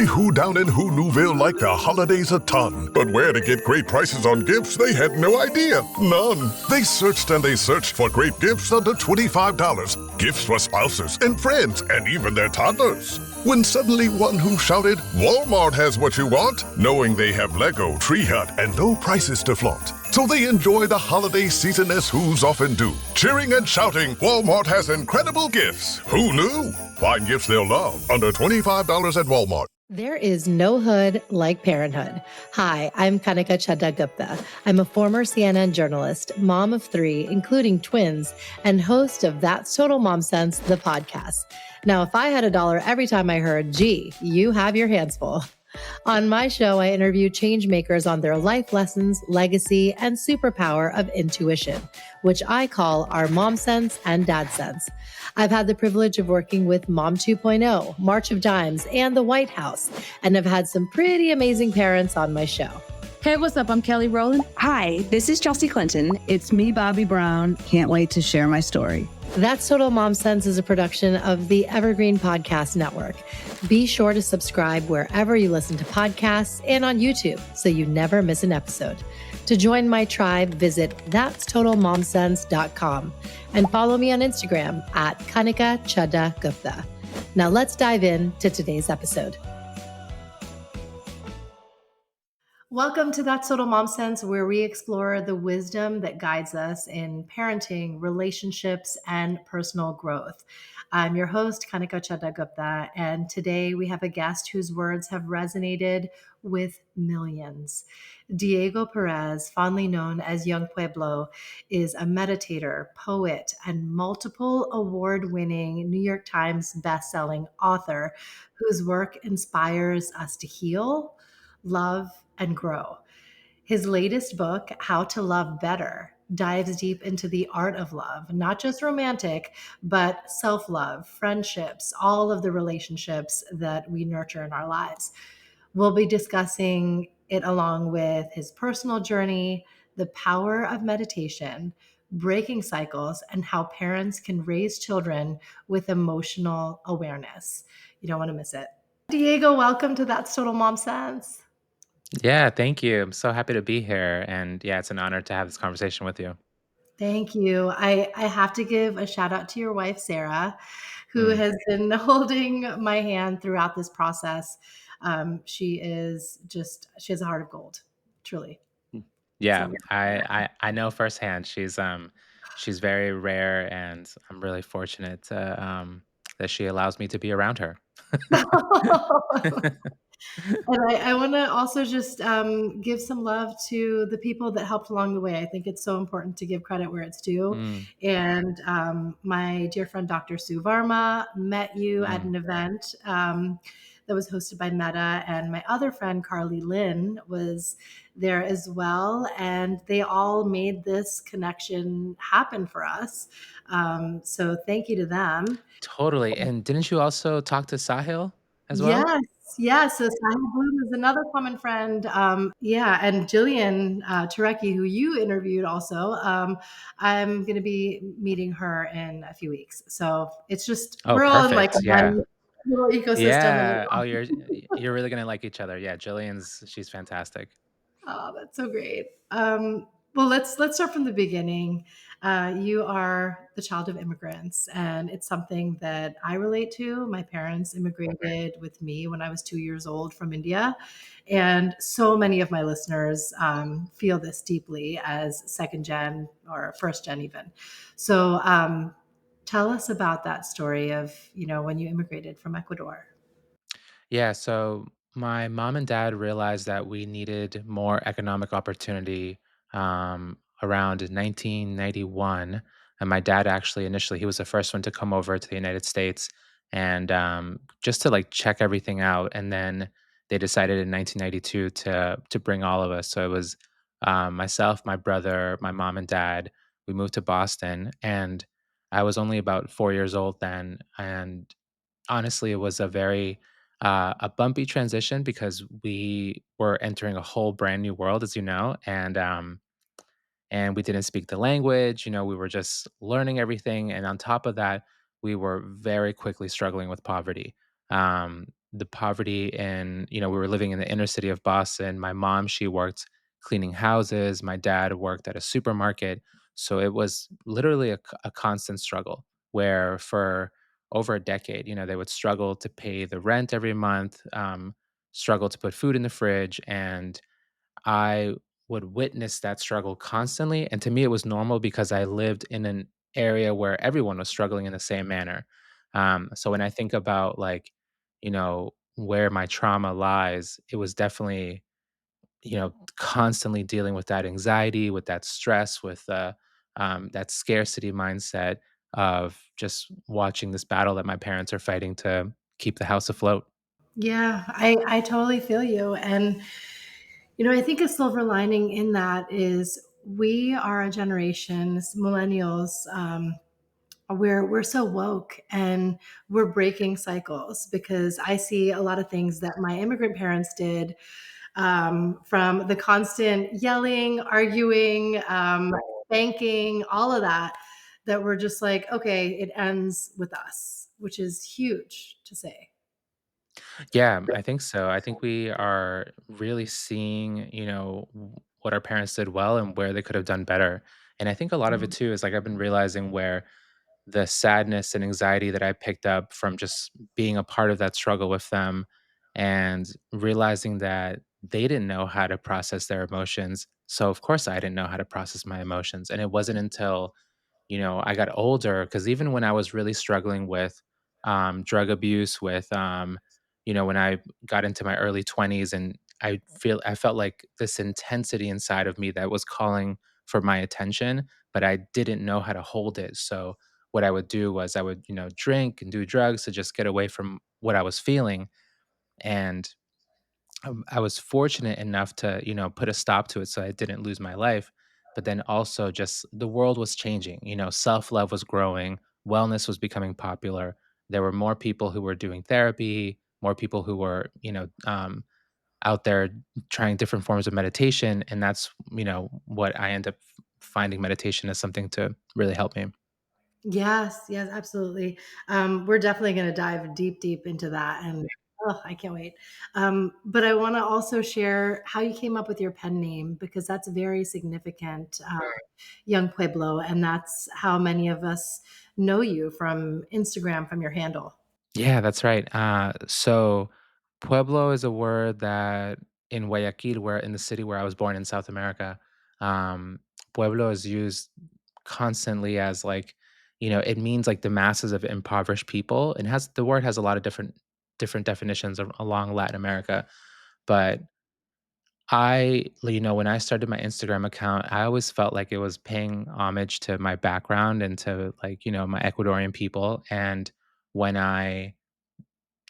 Every Who down in Who Newville liked the holidays a ton, but where to get great prices on gifts they had no idea. None. They searched and they searched for great gifts under $25. Gifts for spouses and friends and even their toddlers. When suddenly one Who shouted, Walmart has what you want, knowing they have Lego, Tree Hut, and no prices to flaunt. So they enjoy the holiday season as Who's often do. Cheering and shouting, Walmart has incredible gifts. Who knew? Find gifts they'll love under $25 at Walmart. There is no hood like parenthood. Hi, I'm Kanika Chadda Gupta. I'm a former CNN journalist, mom of 3, including twins, and host of That's Total Mom Sense, the podcast. Now, if I had $1 every time I heard, gee, you have your hands full. On my show, I interview change makers on their life lessons, legacy, and superpower of intuition, which I call our mom sense and dad sense. I've had the privilege of working with Mom 2.0, March of Dimes, and the White House, and have had some pretty amazing parents on my show. Hey, what's up? I'm Kelly Rowland. Hi, this is Chelsea Clinton. It's me, Bobby Brown. Can't wait to share my story. That's Total Mom Sense is a production of the Evergreen Podcast Network. Be sure to subscribe wherever you listen to podcasts and on YouTube so you never miss an episode. To join my tribe, visit that'stotalmomsense.com and follow me on Instagram at Kanika Chadda Gupta. Now let's dive into today's episode. Welcome to That's Total Mom Sense, where we explore the wisdom that guides us in parenting, relationships, and personal growth. I'm your host, Kanika Chadda Gupta, and today we have a guest whose words have resonated with millions. Diego Perez, fondly known as Young Pueblo, is a meditator, poet, and multiple award-winning New York Times bestselling author whose work inspires us to heal, love, and grow. His latest book, How to Love Better, dives deep into the art of love, not just romantic, but self-love, friendships, all of the relationships that we nurture in our lives. We'll be discussing it along with his personal journey, the power of meditation, breaking cycles, and how parents can raise children with emotional awareness. You don't want to miss it. Diego, welcome to That's Total Mom Sense. Yeah, thank you. I'm so happy to be here. And yeah, it's an honor to have this conversation with you. Thank you. I have to give a shout out to your wife, Sarah, who Mm. has been holding my hand throughout this process. She has a heart of gold, truly. Yeah, So I know firsthand. She's very rare, and I'm really fortunate that she allows me to be around her. And I want to also just give some love to the people that helped along the way. I think it's so important to give credit where it's due. Mm, And my dear friend, Dr. Sue Varma, met you at mm. an event that was hosted by Meta. And my other friend, Carly Lynn, was there as well. And they all made this connection happen for us. So thank you to them. Totally. And didn't you also talk to Sahil as well? Yes, yes. So Sahil Bloom is another common friend. Yeah, and Jillian Turecki, who you interviewed also. I'm going to be meeting her in a few weeks. So it's just Oh, we're all in like perfect. Yeah. one little ecosystem. And Yeah. Oh, you're really gonna like each other. Yeah, she's fantastic. oh, that's so great. Well, let's start from the beginning. You are the child of immigrants, and it's something that I relate to. My parents immigrated with me when I was 2 years old from India, and so many of my listeners feel this deeply as second gen or first gen even. So, tell us about that story of when you immigrated from Ecuador. Yeah, so my mom and dad realized that we needed more economic opportunity around 1991. And my dad actually initially, he was the first one to come over to the United States and just to like check everything out. And then they decided in 1992 to bring all of us. So it was myself, my brother, my mom and dad. We moved to Boston, and I was only about 4 years old then. And honestly, it was a bumpy transition because we were entering a whole brand new world, as you know, and we didn't speak the language. You know, we were just learning everything, and on top of that, we were very quickly struggling with poverty. Um, the poverty, and we were living in the inner city of Boston. My mom, she worked cleaning houses. My dad worked at a supermarket. So it was literally a constant struggle where for over a decade, they would struggle to pay the rent every month, struggle to put food in the fridge. And I would witness that struggle constantly, and to me, it was normal because I lived in an area where everyone was struggling in the same manner. So when I think about, like, where my trauma lies, it was definitely, constantly dealing with that anxiety, with that stress, with that scarcity mindset of just watching this battle that my parents are fighting to keep the house afloat. Yeah, I totally feel you. And, I think a silver lining in that is we are a generation, millennials, we're so woke and we're breaking cycles because I see a lot of things that my immigrant parents did, from the constant yelling, arguing, spanking, all of that, that we're just like, okay, it ends with us, which is huge to say. Yeah, I think so. I think we are really seeing, what our parents did well and where they could have done better. And I think a lot of it too is like I've been realizing where the sadness and anxiety that I picked up from just being a part of that struggle with them, and realizing that they didn't know how to process their emotions. So of course I didn't know how to process my emotions. And it wasn't until I got older, because even when I was really struggling with drug abuse, with when I got into my early 20s, and I felt like this intensity inside of me that was calling for my attention, but I didn't know how to hold it. So what I would do was I would, drink and do drugs to just get away from what I was feeling. And I was fortunate enough to, put a stop to it so I didn't lose my life. But then also just the world was changing, self-love was growing, wellness was becoming popular. There were more people who were doing therapy, more people who were, out there trying different forms of meditation. And that's, what I end up finding meditation as something to really help me. Yes, yes, absolutely. We're definitely going to dive deep, deep into that, and oh, I can't wait. But I want to also share how you came up with your pen name because that's very significant, Young Pueblo, and that's how many of us know you from Instagram, from your handle. Yeah, that's right. So pueblo is a word that in Guayaquil, where in the city where I was born in South America, um, pueblo is used constantly as like, it means like the masses of impoverished people. And has the word has a lot of different definitions along Latin America. But when I started my Instagram account, I always felt like it was paying homage to my background and to, like, my Ecuadorian people. And when I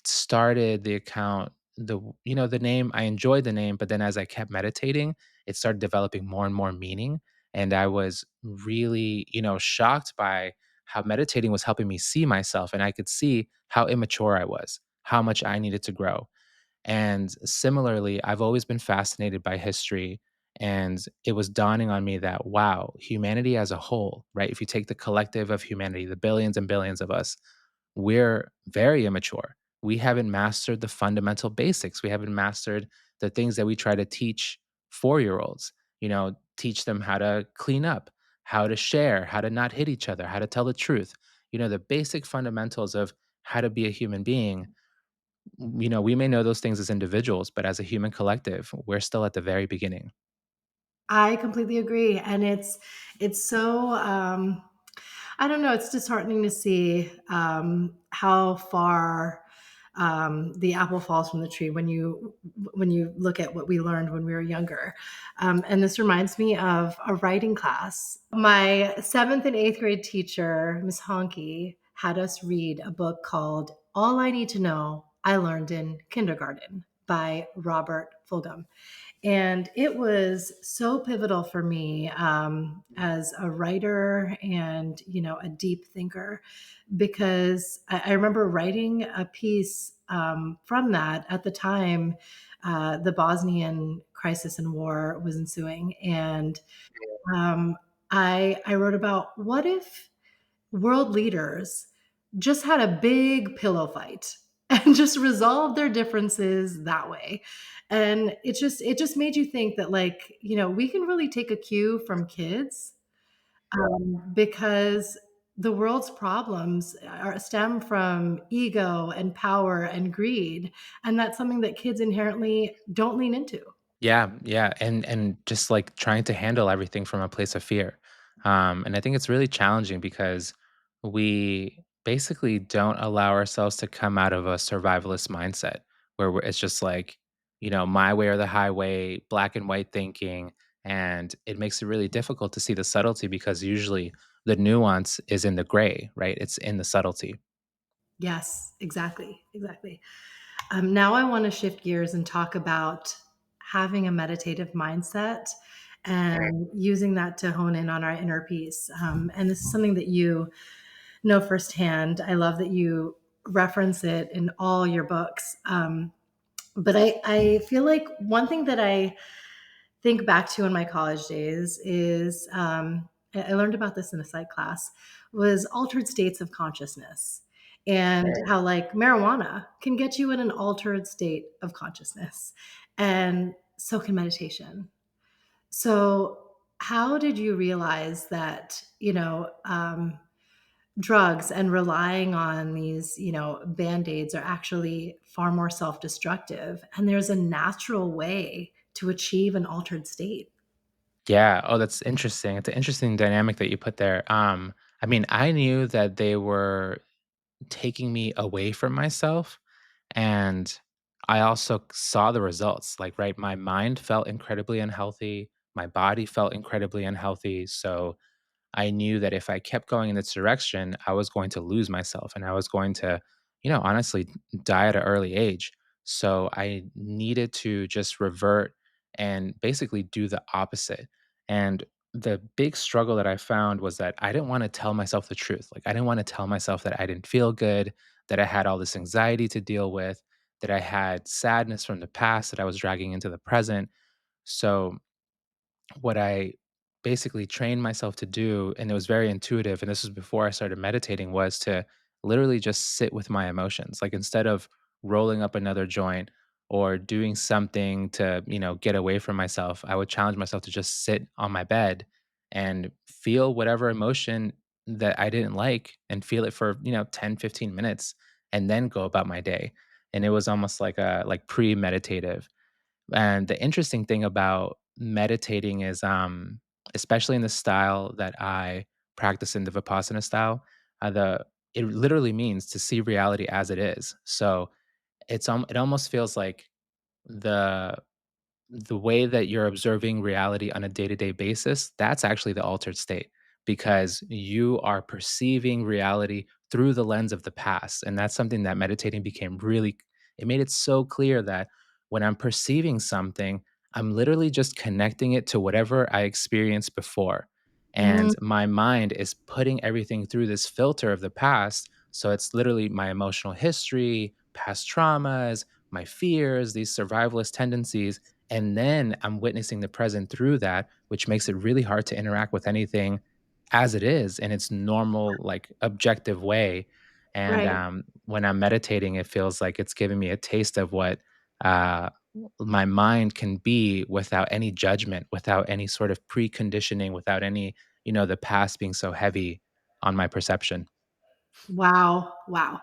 started the account, the name, I enjoyed the name, but then as I kept meditating, it started developing more and more meaning. And I was really, shocked by how meditating was helping me see myself. And I could see how immature I was, how much I needed to grow. And similarly, I've always been fascinated by history. And it was dawning on me that, wow, humanity as a whole, right? If you take the collective of humanity, the billions and billions of us, we're very immature. We haven't mastered the fundamental basics. We haven't mastered the things that we try to teach 4-year olds, teach them how to clean up, how to share, how to not hit each other, how to tell the truth, the basic fundamentals of how to be a human being. We may know those things as individuals, but as a human collective, we're still at the very beginning. I completely agree, and it's so I don't know. It's disheartening to see how far the apple falls from the tree when you look at what we learned when we were younger. And this reminds me of a writing class. My seventh and eighth grade teacher, Miss Honky, had us read a book called "All I Need to Know I Learned in Kindergarten" by Robert Fulghum. And it was so pivotal for me, as a writer and, a deep thinker, because I remember writing a piece, from that at the time. The Bosnian crisis and war was ensuing. And um, I wrote about what if world leaders just had a big pillow fight. and just resolve their differences that way. And it just made you think that, like, we can really take a cue from kids, because the world's problems stem from ego and power and greed, and that's something that kids inherently don't lean into. Yeah, yeah, and just like trying to handle everything from a place of fear. And I think it's really challenging because we basically don't allow ourselves to come out of a survivalist mindset where it's just like, my way or the highway, black and white thinking. And it makes it really difficult to see the subtlety because usually the nuance is in the gray, right? It's in the subtlety. Yes, exactly, exactly. Now I want to shift gears and talk about having a meditative mindset and using that to hone in on our inner peace. And this is something that you know firsthand. I love that you reference it in all your books. But I feel like one thing that I think back to in my college days is, I learned about this in a psych class, was altered states of consciousness, and how, like, marijuana can get you in an altered state of consciousness, and so can meditation. So how did you realize that, drugs and relying on these, band-aids are actually far more self-destructive, and there's a natural way to achieve an altered state? Yeah. Oh, that's interesting. It's an interesting dynamic that you put there. I mean, I knew that they were taking me away from myself. And I also saw the results. Like, right, my mind felt incredibly unhealthy. My body felt incredibly unhealthy. So I knew that if I kept going in this direction, I was going to lose myself and I was going to, honestly die at an early age. So I needed to just revert and basically do the opposite. And the big struggle that I found was that I didn't want to tell myself the truth. Like, I didn't want to tell myself that I didn't feel good, that I had all this anxiety to deal with, that I had sadness from the past that I was dragging into the present. So what I basically trained myself to do, and it was very intuitive, and this was before I started meditating, was to literally just sit with my emotions. Like, instead of rolling up another joint or doing something to, get away from myself, I would challenge myself to just sit on my bed and feel whatever emotion that I didn't like and feel it for, 10, 15 minutes and then go about my day. And it was almost like a pre-meditative. And the interesting thing about meditating is, especially in the style that I practice in the Vipassana style, the it literally means to see reality as it is. So it almost feels like the the way that you're observing reality on a day-to-day basis, that's actually the altered state because you are perceiving reality through the lens of the past. And that's something that meditating became really, it made it so clear that when I'm perceiving something, I'm literally just connecting it to whatever I experienced before. Mm, And my mind is putting everything through this filter of the past. So it's literally my emotional history, past traumas, my fears, these survivalist tendencies, and then I'm witnessing the present through that, which makes it really hard to interact with anything as it is in its normal, like, objective way. And right. when I'm meditating, it feels like it's giving me a taste of what uh, my mind can be without any judgment, without any sort of preconditioning, without any, the past being so heavy on my perception. Wow, wow.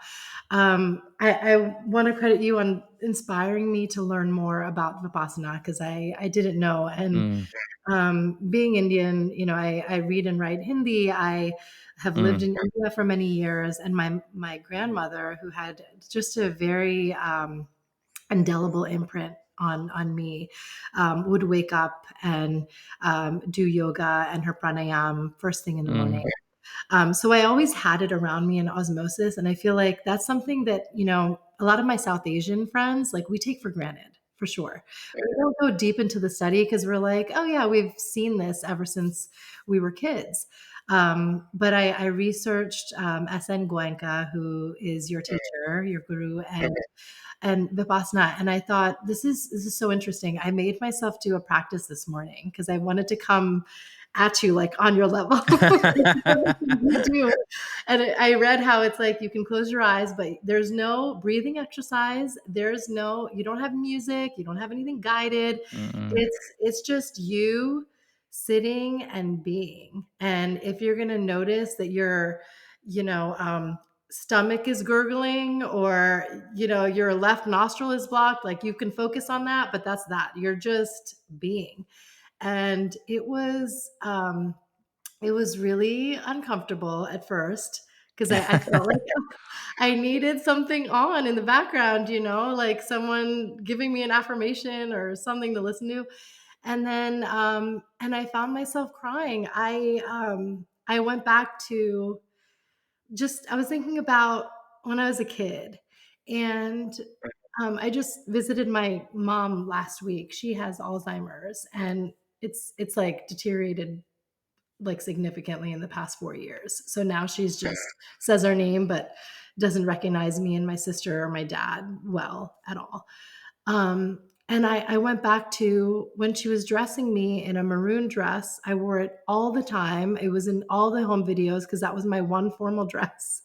I want to credit you on inspiring me to learn more about Vipassana, because I didn't know. And Mm, being Indian, I read and write Hindi. I have lived mm. in India for many years, and my grandmother, who had just a very indelible imprint on me, would wake up and do yoga and her pranayam first thing in the morning. Mm. So I always had it around me in osmosis. And I feel like that's something that, a lot of my South Asian friends, like, we take for granted, for sure. We don't go deep into the study because we're like, oh, yeah, we've seen this ever since we were kids. But I researched SN Goenka, who is your teacher, your guru, and Vipassana. And I thought, this is so interesting. I made myself do a practice this morning because I wanted to come at you, like on your level. Everything you do. And I read how it's like you can close your eyes, but there's no breathing exercise. There's no, you don't have music, you don't have anything guided. Mm-mm. It's just you sitting and being. And if you're gonna notice that your, you know, stomach is gurgling, or your left nostril is blocked, like you can focus on that, but that's that. You're just being. And it was really uncomfortable at first, because I felt like I needed something on in the background, like someone giving me an affirmation or something to listen to. And I found myself crying. I went back to, just I was thinking about when I was a kid, and I just visited my mom last week. She has Alzheimer's, and it's like deteriorated like significantly in the past 4 years. So now she's just says our name, but doesn't recognize me and my sister or my dad well at all. And I went back to when she was dressing me in a maroon dress. I wore it all the time. It was in all the home videos because that was my one formal dress.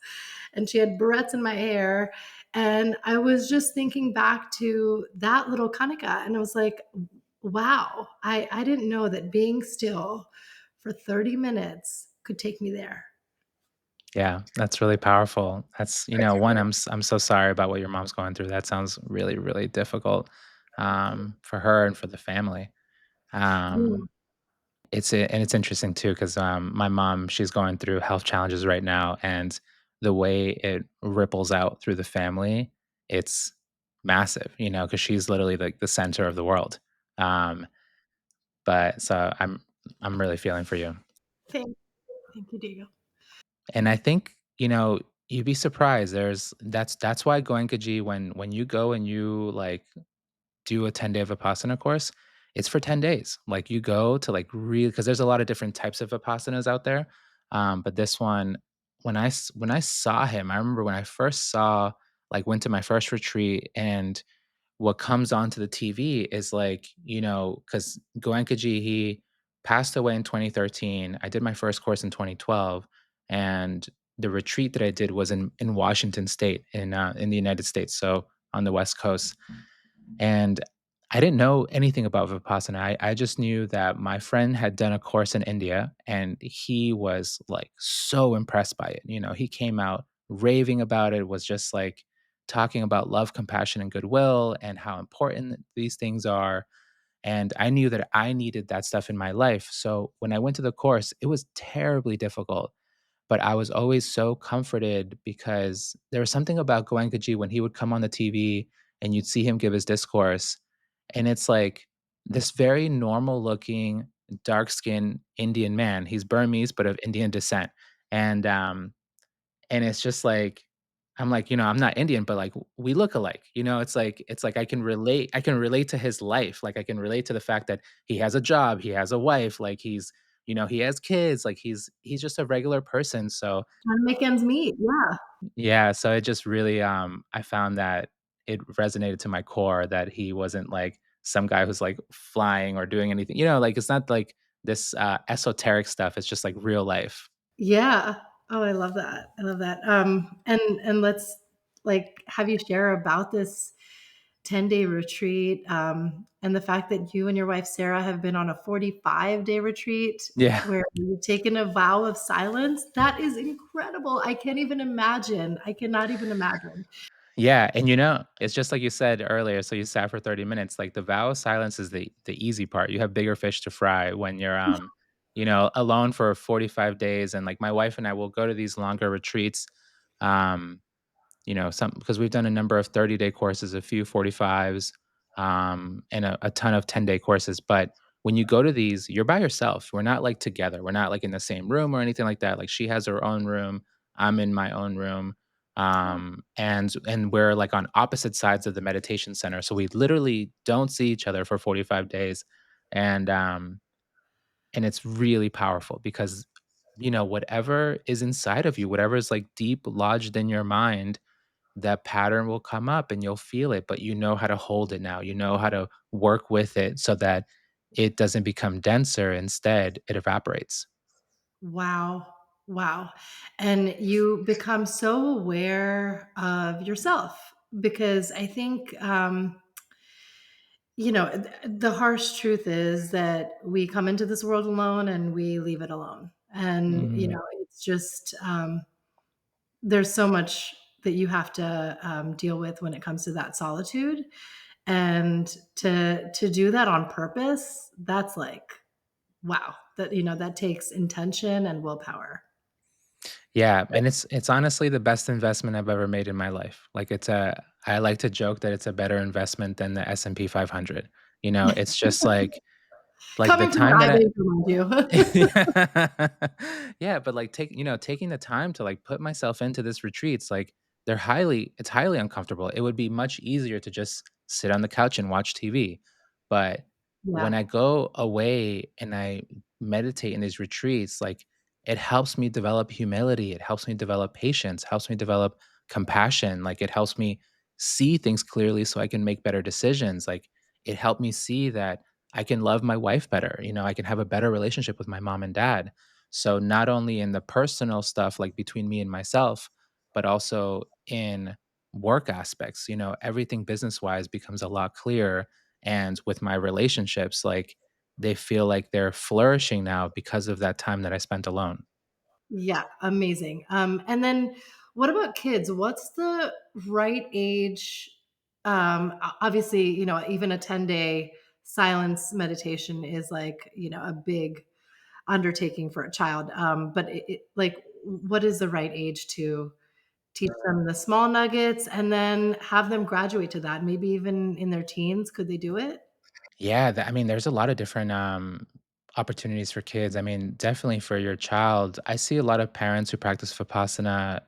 And she had barrettes in my hair. And I was just thinking back to that little Kanika. And I was like, wow, I didn't know that being still for 30 minutes could take me there. Yeah, that's really powerful. That's, one, I'm so sorry about what your mom's going through. That sounds really, really difficult, for her and for the family. Mm. Um, and it's interesting too, because my mom, she's going through health challenges right now, and the way it ripples out through the family, it's massive, because she's literally like the center of the world. Um, but so I'm really feeling for you. Thank, thank you, Diego. And I think, you'd be surprised. That's why Goenkaji, when you go and you like do a 10-day Vipassana course, it's for 10 days. Like you go to like really, because there's a lot of different types of Vipassanas out there. But this one, when I saw him, I remember when I first like went to my first retreat, and what comes onto the TV is like, because Goenkaji, he passed away in 2013. I did my first course in 2012, and the retreat that I did was in Washington State in the United States, so on the West Coast. And I didn't know anything about Vipassana. I just knew that my friend had done a course in India, and he was like so impressed by it. He came out raving about it, was just like talking about love, compassion, and goodwill and how important these things are. And I knew that I needed that stuff in my life. So when I went to the course, it was terribly difficult, but I was always so comforted because there was something about Goenkaji when he would come on the TV and you'd see him give his discourse. And it's like this very normal looking, dark skinned Indian man. He's Burmese, but of Indian descent. And and it's just like, I'm like, I'm not Indian, but like we look alike. It's like I can relate to his life. Like I can relate to the fact that he has a job, he has a wife, like he has kids, like he's just a regular person. So Trying to make ends meet. Yeah. yeah, so it just really I found that it resonated to my core that he wasn't like some guy who's like flying or doing anything. Like it's not like this esoteric stuff. It's just like real life. Yeah. Oh, I love that. I love that. And let's like have you share about this 10-day retreat, and the fact that you and your wife Sarah have been on a 45-day retreat Yeah. where you've taken a vow of silence. That is incredible. I can't even imagine. I cannot even imagine. Yeah, and it's just like you said earlier, so you sat for 30 minutes, like the vow of silence is the easy part. You have bigger fish to fry when you're alone for 45 days, and like my wife and I will go to these longer retreats. Um some because we've done a number of 30-day courses, a few 45s, and a ton of 10-day courses. But when you go to these, you're by yourself. We're not like together. We're not like in the same room or anything like that. Like she has her own room, I'm in my own room. And we're like on opposite sides of the meditation center. So we literally don't see each other for 45 days. And and it's really powerful because whatever is inside of you, whatever is like deep lodged in your mind, that pattern will come up and you'll feel it, but you know how to hold it now. You know how to work with it so that it doesn't become denser. Instead, it evaporates. Wow. Wow. And you become so aware of yourself because I think, the harsh truth is that we come into this world alone and we leave it alone. And, Mhm. it's just, there's so much that you have to deal with when it comes to that solitude. And to do that on purpose, that's like, wow, that takes intention and willpower. Yeah, and it's honestly the best investment I've ever made in my life. Like, I like to joke that it's a better investment than the S&P 500. It's just like the Coming from time where I that I came from, mind you. Yeah. Yeah, but, like, taking the time to, like, put myself into this retreats, like, it's highly uncomfortable. It would be much easier to just sit on the couch and watch TV, but when Yeah. I go away and I meditate in these retreats, like, it helps me develop humility, it helps me develop patience, helps me develop compassion, like, it helps me see things clearly so I can make better decisions, like, it helped me see that I can love my wife better. I can have a better relationship with my mom and dad. So not only in the personal stuff like between me and myself, but also in work aspects, everything business wise becomes a lot clearer. And with my relationships, like they feel like they're flourishing now because of that time that I spent alone. Yeah, amazing. And then what about kids? What's the right age? Obviously, even a 10-day silence meditation is like, a big undertaking for a child. But like, what is the right age to teach them the small nuggets and then have them graduate to that? Maybe even in their teens, could they do it? Yeah, I mean, there's a lot of different opportunities for kids. I mean, definitely for your child. I see a lot of parents who practice Vipassana.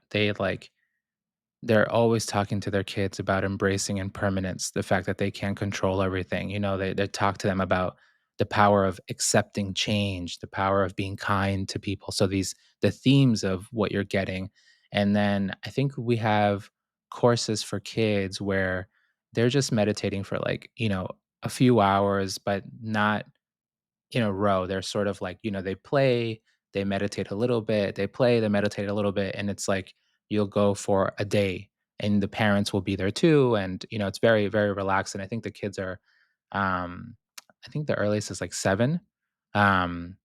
They're always talking to their kids about embracing impermanence, the fact that they can't control everything. They talk to them about the power of accepting change, the power of being kind to people. So the themes of what you're getting. And then I think we have courses for kids where they're just meditating for a few hours, but not in a row. They're sort of like, they play, they meditate a little bit, they play, they meditate a little bit, and it's like you'll go for a day and the parents will be there too. And, it's very, very relaxed. And I think the kids are, um, I think the earliest is like 7. Um,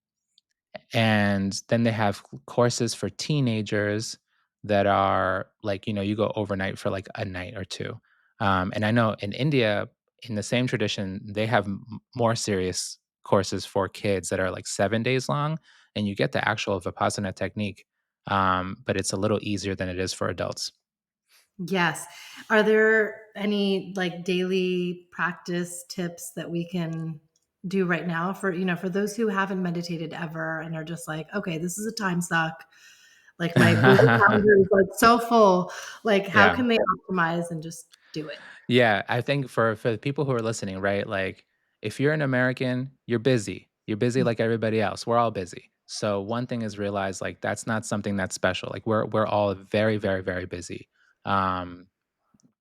and then they have courses for teenagers that are like, you go overnight for like a night or two. And I know in India, in the same tradition, they have more serious courses for kids that are like 7 days long, and you get the actual Vipassana technique, but it's a little easier than it is for adults. Yes. Are there any like daily practice tips that we can do right now for those who haven't meditated ever and are just like, okay, this is a time suck. Like my Google Calendar is like so full. Like, how Yeah. can they optimize and just do it? Yeah, I think for the people who are listening, right? Like if you're an American, you're busy. You're busy like everybody else. We're all busy. So one thing is realize like that's not something that's special. Like we're all very very very busy. Um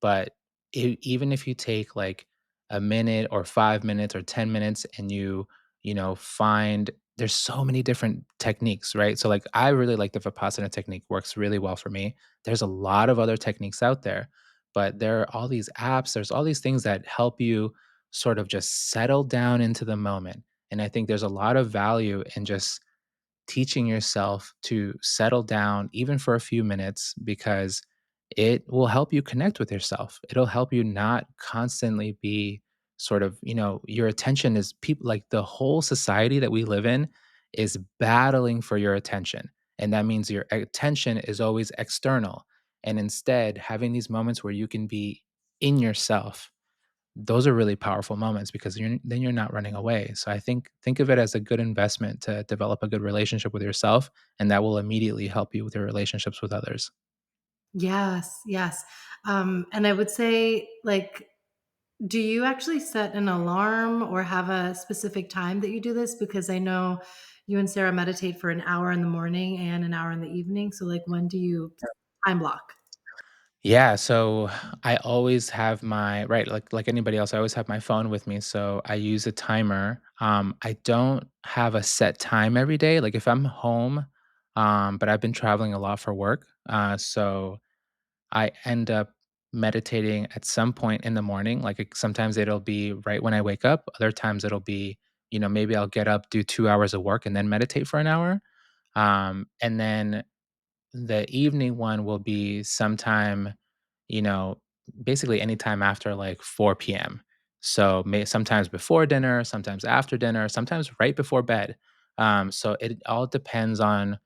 but even if you take like a minute or 5 minutes or 10 minutes and find there's so many different techniques, right? So like I really like the Vipassana technique, works really well for me. There's a lot of other techniques out there, but there are all these apps, there's all these things that help you sort of just settle down into the moment. And I think there's a lot of value in just teaching yourself to settle down even for a few minutes because it will help you connect with yourself. It'll help you not constantly be sort of, your attention is people like the whole society that we live in is battling for your attention. And that means your attention is always external. And instead, having these moments where you can be in yourself, those are really powerful moments because you're not running away. So I think of it as a good investment to develop a good relationship with yourself, and that will immediately help you with your relationships with others. Yes, yes. And I would say, like, do you actually set an alarm or have a specific time that you do this? Because I know you and Sarah meditate for an hour in the morning and an hour in the evening. So, like, when do you time block? Yeah, so I always have my right, like anybody else, I always have my phone with me, so I use a timer. I don't have a set time every day. Like if I'm home, but I've been traveling a lot for work, so I end up meditating at some point in the morning. Like sometimes it'll be right when I wake up. Other times it'll be, maybe I'll get up, do 2 hours of work, and then meditate for an hour. And then the evening one will be sometime, you know, basically anytime after like 4 p.m. So sometimes before dinner, sometimes after dinner, sometimes right before bed. So it all depends on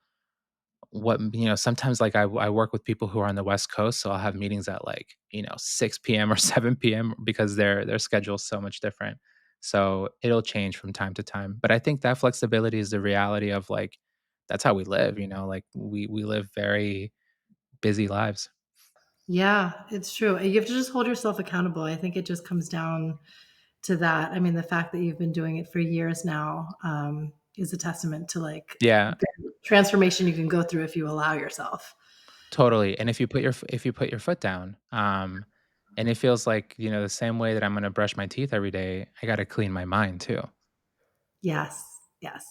sometimes like I work with people who are on the West Coast, so I'll have meetings at like, 6 p.m. or 7 p.m. because their schedule is so much different. So it'll change from time to time. But I think that flexibility is the reality of like that's how we live, like we live very busy lives. Yeah, it's true. You have to just hold yourself accountable. I think it just comes down to that. I mean, the fact that you've been doing it for years now is a testament to like Yeah, the transformation you can go through if you allow yourself. totally. And if you put your foot down, and it feels like, the same way that I'm gonna brush my teeth every day, I gotta clean my mind too. Yes, yes.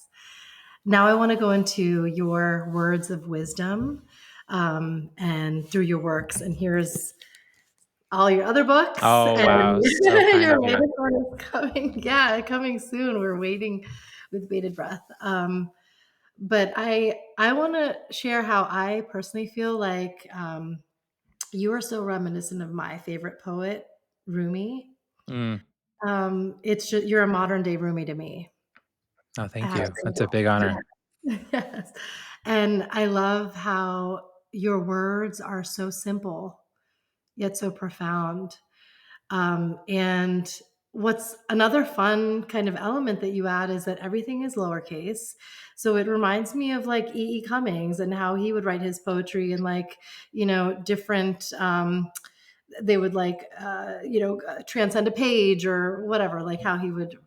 Now I want to go into your words of wisdom and through your works. And here's all your other books, Oh and wow, so kind your of you. latest one is coming. Yeah, coming soon. We're waiting with bated breath. But I want to share how I personally feel like you are so reminiscent of my favorite poet, Rumi. Mm. It's just you're a modern day Rumi to me. Oh, thank I have you. to That's a big honor. say that. Yes, and I love how your words are so simple yet so profound. And what's another fun kind of element that you add is that everything is lowercase. So it reminds me of like E. E. Cummings and how he would write his poetry and like, different, they would like, transcend a page or whatever, like how he would,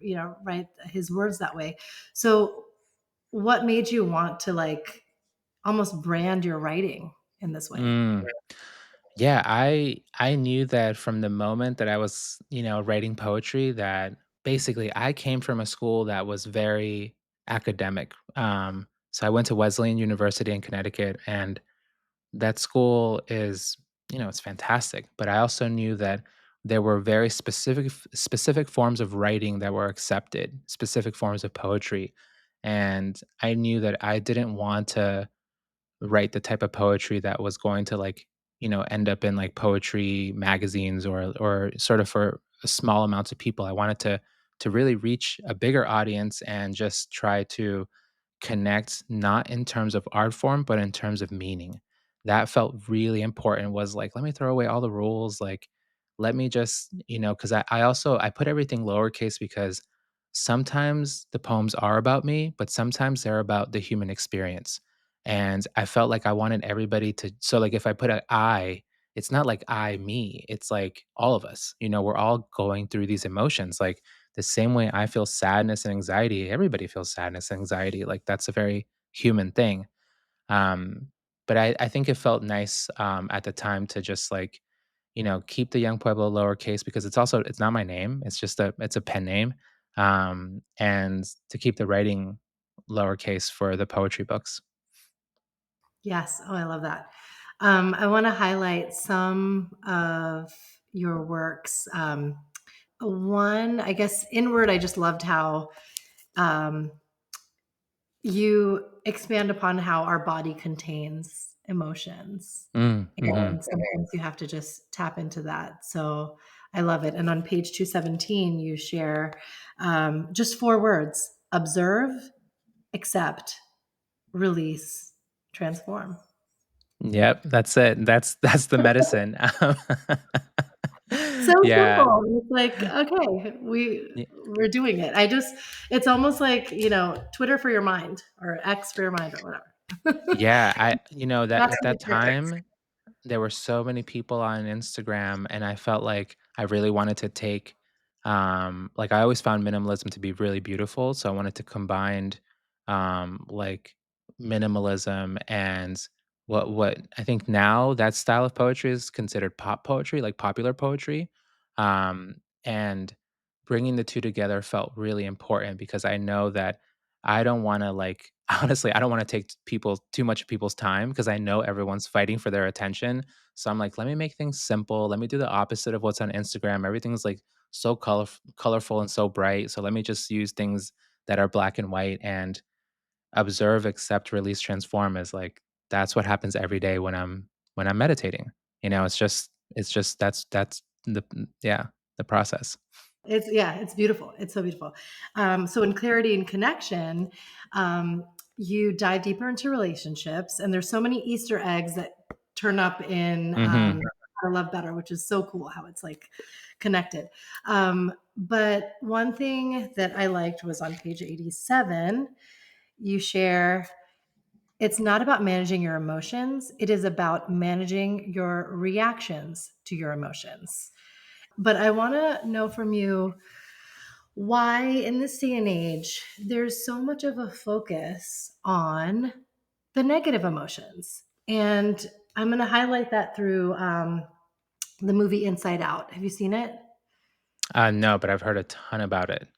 write his words that way. So what made you want to like almost brand your writing in this way? Mm. Yeah, I knew that from the moment that I was, writing poetry that basically I came from a school that was very academic. So I went to Wesleyan University in Connecticut, and that school is, it's fantastic. But I also knew that there were very specific forms of writing that were accepted, specific forms of poetry. And I knew that I didn't want to write the type of poetry that was going to like, end up in like poetry magazines or sort of for small amounts of people. I wanted to really reach a bigger audience and just try to connect not in terms of art form, but in terms of meaning. That felt really important was like, let me throw away all the rules. Like, let me just, because I also I put everything lowercase because sometimes the poems are about me, but sometimes they're about the human experience. And I felt like I wanted everybody to so like if I put an I, it's not like I me, it's like all of us. We're all going through these emotions. Like the same way I feel sadness and anxiety, everybody feels sadness and anxiety. Like that's a very human thing. Um, but I think it felt nice at the time to just like, keep the Young Pueblo lowercase because it's not my name. It's a pen name. And to keep the writing lowercase for the poetry books. Yes. Oh, I love that. I want to highlight some of your works. One, I guess, inward, I just loved how um, you expand upon how our body contains emotions. Mm, hmm. And sometimes you have to just tap into that. So I love it. And on page 217, you share just 4 words: observe, accept, release, transform. Yep, that's it. That's the medicine. So Yeah. simple. It's like, okay, we're doing it. It's almost like, Twitter for your mind or X for your mind or whatever. Yeah, that That's at the that perfect. time, there were so many people on Instagram, and I felt like I really wanted to take, like, I always found minimalism to be really beautiful, so I wanted to combine, like, minimalism and what I think now that style of poetry is considered pop poetry, like popular poetry, and bringing the 2 together felt really important because I know that I don't wanna, like honestly, I don't wanna take people too much of people's time because I know everyone's fighting for their attention, so I'm like, "Let me make things simple, let me do the opposite of what's on Instagram." Everything's, like, so colorful and so bright, so let me just use things that are black and white and observe, accept, release, transform is like that's what happens every day when I'm meditating. It's just that's the yeah, the process. It's yeah, it's beautiful. It's so beautiful. So in clarity and connection, um, you dive deeper into relationships, and there's so many Easter eggs that turn up in Mhm. How to Love Better, which is so cool how it's like connected. But one thing that I liked was on page 87, you share it's not about managing your emotions, it is about managing your reactions to your emotions. But I want to know from you why, in this day and age, there's so much of a focus on the negative emotions. And I'm going to highlight that through the movie Inside Out. Have you seen it? No, but I've heard a ton about it.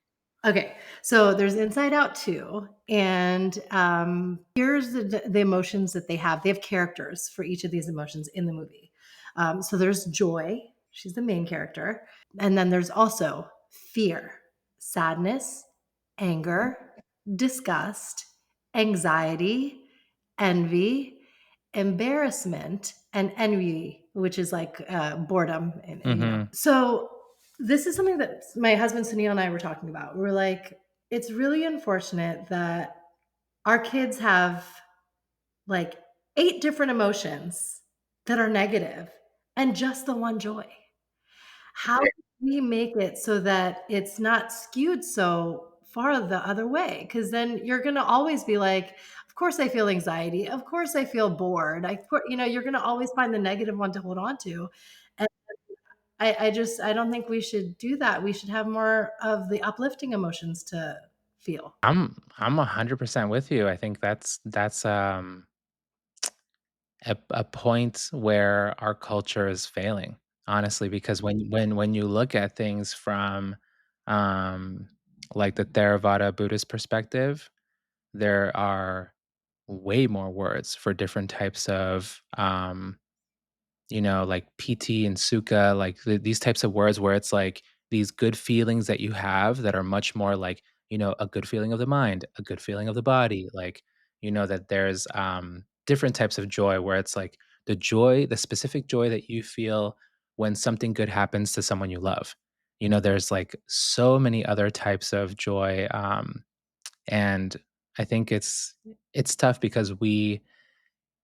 Okay, so there's Inside Out 2, and here's the emotions that they have. They have characters for each of these emotions in the movie. So there's Joy, she's the main character. And then there's also fear, sadness, anger, disgust, anxiety, envy, embarrassment, and envy, which is like boredom. Mhm. So this is something that my husband Sunil and I were talking about. We're like, it's really unfortunate that our kids have like 8 different emotions that are negative and just the one joy. How do we make it so that it's not skewed so far the other way? Because then you're gonna always be like, "Of course I feel anxiety. Of course I feel bored." You're gonna always find the negative one to hold on to. And I don't think we should do that. We should have more of the uplifting emotions to feel. I'm 100% with you. I think that's a point where our culture is failing, honestly, because when you look at things from um like the Theravada Buddhist perspective, there are way more words for different types of like PT and Sukha, like these types of words where it's like these good feelings that you have that are much more like, a good feeling of the mind, a good feeling of the body. Like, that there's different types of joy where it's like the specific joy that you feel when something good happens to someone you love. There's like so many other types of joy. And I think it's tough because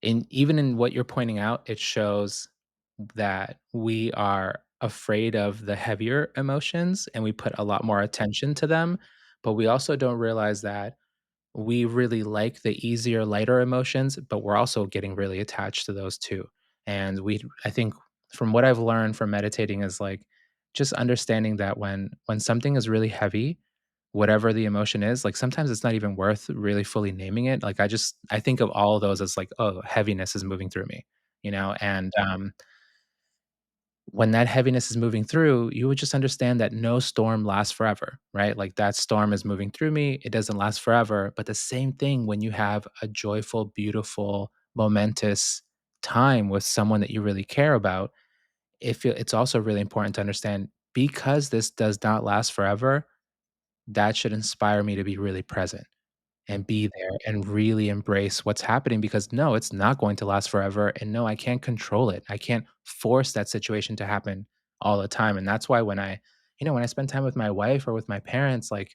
even in what you're pointing out, it shows that we are afraid of the heavier emotions and we put a lot more attention to them, but we also don't realize that we really like the easier, lighter emotions, but we're also getting really attached to those too. And I think from what I've learned from meditating is like just understanding that when something is really heavy, whatever the emotion is, like sometimes it's not even worth really fully naming it. Like I think of all of those as like, oh, heaviness is moving through me, and when that heaviness is moving through, you would just understand that no storm lasts forever, right? Like that storm is moving through me, it doesn't last forever. But the same thing when you have a joyful, beautiful, momentous time with someone that you really care about, it's also really important to understand because this does not last forever, that should inspire me to be really present and be there and really embrace what's happening because no, it's not going to last forever. And no, I can't control it. I can't force that situation to happen all the time. And that's why when I spend time with my wife or with my parents, like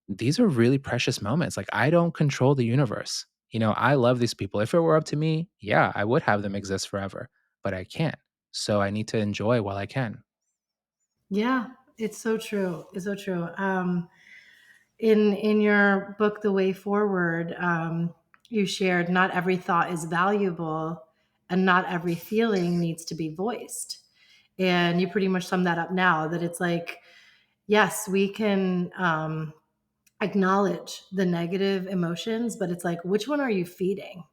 these are really precious moments. Like I don't control the universe. I love these people. If it were up to me, yeah, I would have them exist forever, but I can't. So I need to enjoy while I can. Yeah, it's so true. It's so true. In your book, The Way Forward, you shared not every thought is valuable, and not every feeling needs to be voiced. And you pretty much sum that up now. That it's like, yes, we can acknowledge the negative emotions, but it's like, which one are you feeding?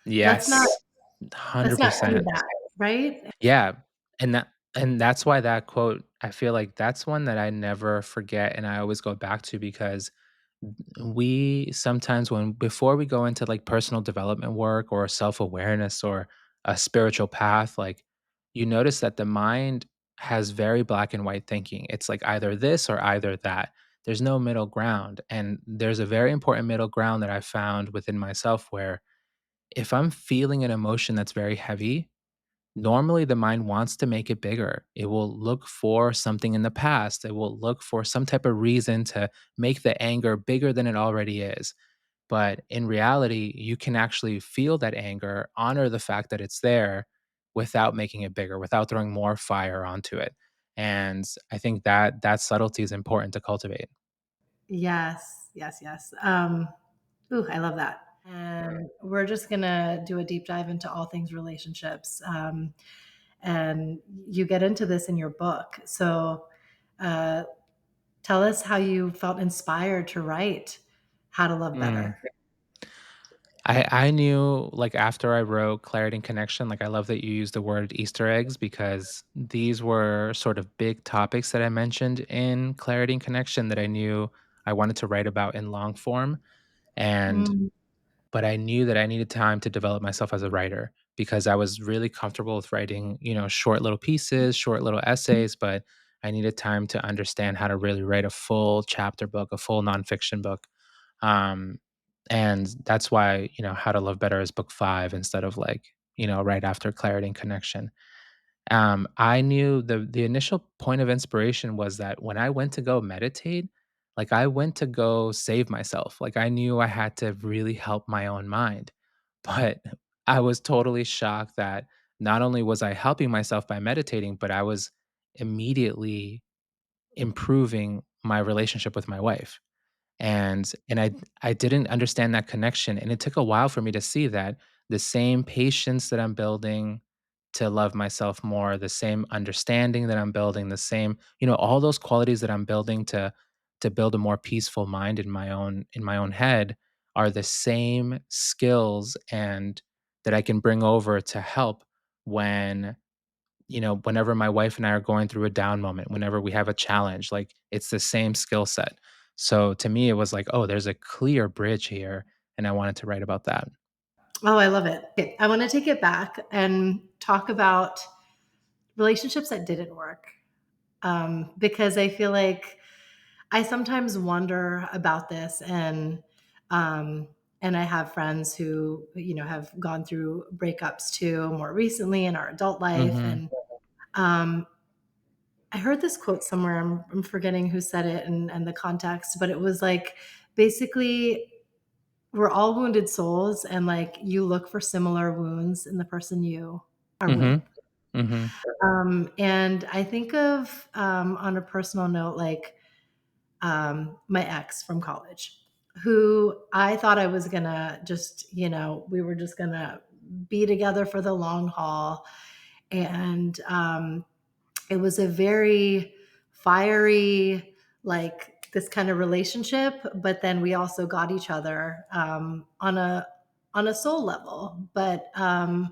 Let's not Yes. Let's not do 100%. that, right? Yeah, and that's why that quote, I feel like that's one that I never forget and I always go back to because we sometimes when before we go into like personal development work or self-awareness or a spiritual path, like you notice that the mind has very black and white thinking. It's like either this or either that. There's no middle ground. And there's a very important middle ground that I found within myself where if I'm feeling an emotion that's very heavy, normally, the mind wants to make it bigger. It will look for something in the past. It will look for some type of reason to make the anger bigger than it already is. But in reality, you can actually feel that anger, honor the fact that it's there without making it bigger, without throwing more fire onto it. And I think that that subtlety is important to cultivate. Yes, yes, yes. Ooh, I love that. And we're just gonna do a deep dive into all things relationships. And you get into this in your book. So, uh, tell us how you felt inspired to write How to Love Mm. Better. I knew, like, after I wrote Clarity and Connection, like, I love that you used the word Easter eggs because these were sort of big topics that I mentioned in Clarity and Connection that I knew I wanted to write about in long form, and Mm. but I knew that I needed time to develop myself as a writer because I was really comfortable with writing, short little pieces, short little essays, but I needed time to understand how to really write a full chapter book, a full nonfiction book. Um, and that's why, How to Love Better is book 5 instead of like, right after Clarity and Connection. I knew the initial point of inspiration was that when I went to go meditate, like I went to go save myself. Like I knew I had to really help my own mind. But I was totally shocked that not only was I helping myself by meditating, but I was immediately improving my relationship with my wife. And I didn't understand that connection, and it took a while for me to see that the same patience that I'm building to love myself more, the same understanding that I'm building, the same, all those qualities that I'm building to build a more peaceful mind in my own head are the same skills and that I can bring over to help when whenever my wife and I are going through a down moment, whenever we have a challenge, like it's the same skill set. So to me, it was like, oh, there's a clear bridge here. And I wanted to write about that. Oh, I love it. Okay, I want to take it back and talk about relationships that didn't work. Because I feel like I sometimes wonder about this, um, and I have friends who have gone through breakups too more recently in our adult life, Hmm. and I heard this quote somewhere. I'm forgetting who said it and the context, but it was like basically we're all wounded souls, and like you look for similar wounds in the person you are with. Hmm. Hmm. And I think of on a personal note, like my ex from college, who I thought I was gonna just, we were just gonna be together for the long haul. And it was a very fiery, like this kind of relationship. But then we also got each other on a soul level. But I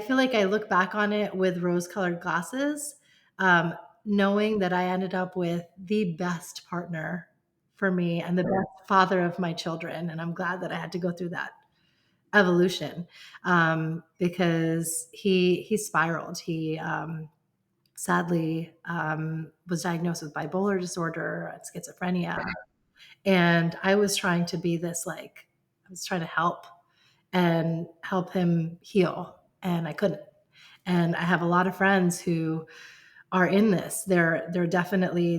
feel like I look back on it with rose-colored glasses, um, knowing that I ended up with the best partner for me and the best father of my children, and I'm glad that I had to go through that evolution, because he spiraled. He, sadly, was diagnosed with bipolar disorder, schizophrenia, and I was trying to be this, like I was trying to help and help him heal, and I couldn't. And I have a lot of friends who are in this. They're definitely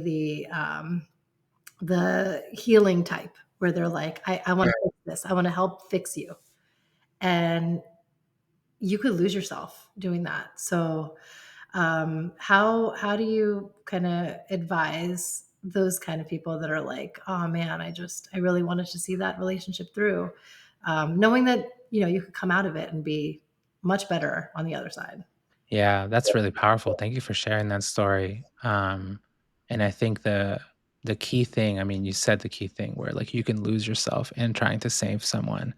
the healing type where they're like, I want to fix this. I want to help fix you. And you could lose yourself doing that. So how do you kind of advise those kind of people that are like, oh man, I really wanted to see that relationship through, knowing that you could come out of it and be much better on the other side. Yeah, that's really powerful. Thank you for sharing that story. And I think the key thing, I mean, you said the key thing where like you can lose yourself in trying to save someone.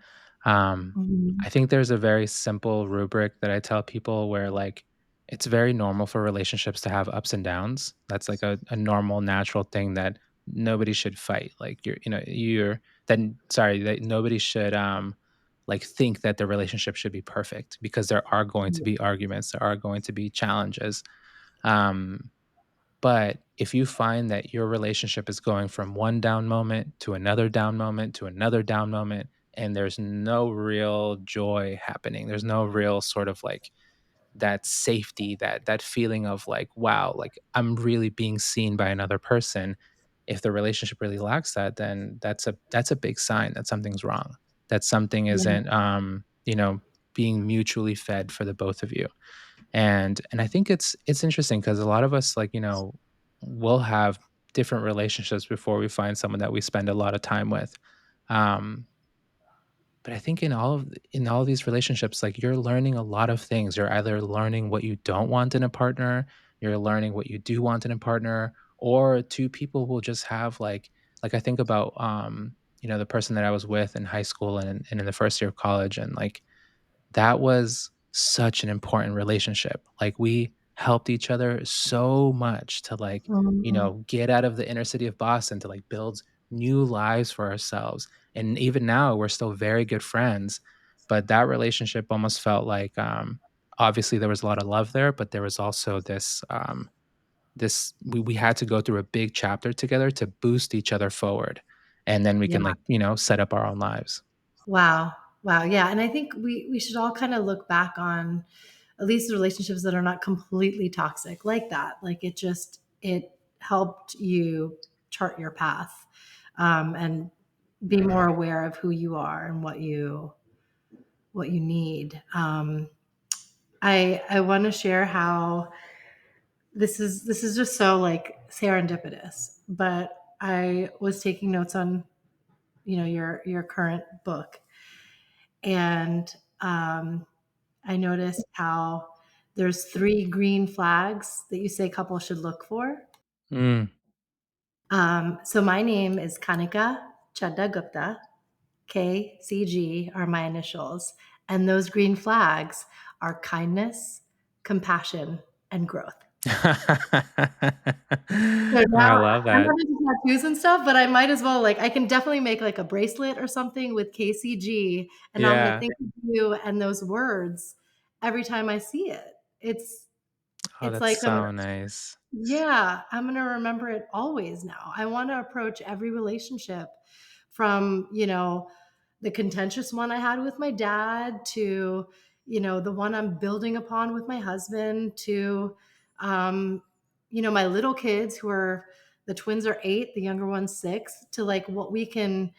Mhm. I think there's a very simple rubric that I tell people where, like, it's very normal for relationships to have ups and downs. That's like a normal, natural thing that nobody should fight. Like, you're then sorry, that nobody should like think that the relationship should be perfect because there are going to Yeah. be arguments, there are going to be challenges. Um, but if you find that your relationship is going from one down moment to another down moment to another down moment, and there's no real joy happening, there's no real sort of like that safety, that feeling of like, wow, like I'm really being seen by another person. If the relationship really lacks that, then that's a big sign that something's wrong. That something Yeah. isn't being mutually fed for the both of you. And I think it's interesting because a lot of us, like, will have different relationships before we find someone that we spend a lot of time with. Um, but I think in all of these relationships, like, you're learning a lot of things. You're either learning what you don't want in a partner, you're learning what you do want in a partner, or two people will just have like I think about the person that I was with in high school and in the first year of college, and like that was such an important relationship. Like, we helped each other so much to, like, Mhm. get out of the inner city of Boston to, like, build new lives for ourselves. And even now, we're still very good friends, but that relationship almost felt like, obviously there was a lot of love there, but there was also this we had to go through a big chapter together to boost each other forward, and then we Yeah. can, like, set up our own lives. Wow. Wow. Yeah. And I think we should all kind of look back on at least the relationships that are not completely toxic like that. Like it helped you chart your path, and be more aware of who you are and what you need. I want to share how this is just so like serendipitous, but I was taking notes on your current book, and I noticed how there's three green flags that you say couples should look for. Mm. So my name is Kanika Chadda Gupta. KCG are my initials, and those green flags are kindness, compassion, and growth. So now I love I'm that. not into tattoos and stuff, but I might as well, like, I can definitely make like a bracelet or something with KCG, and I'm gonna Yeah. think of you and those words every time I see it. Oh, It's that's like so nice. yeah, I'm gonna remember it always now. I want to approach every relationship from, the contentious one I had with my dad to, the one I'm building upon with my husband to, um, my little kids who are the twins are 8, the younger one's 6, to like what we can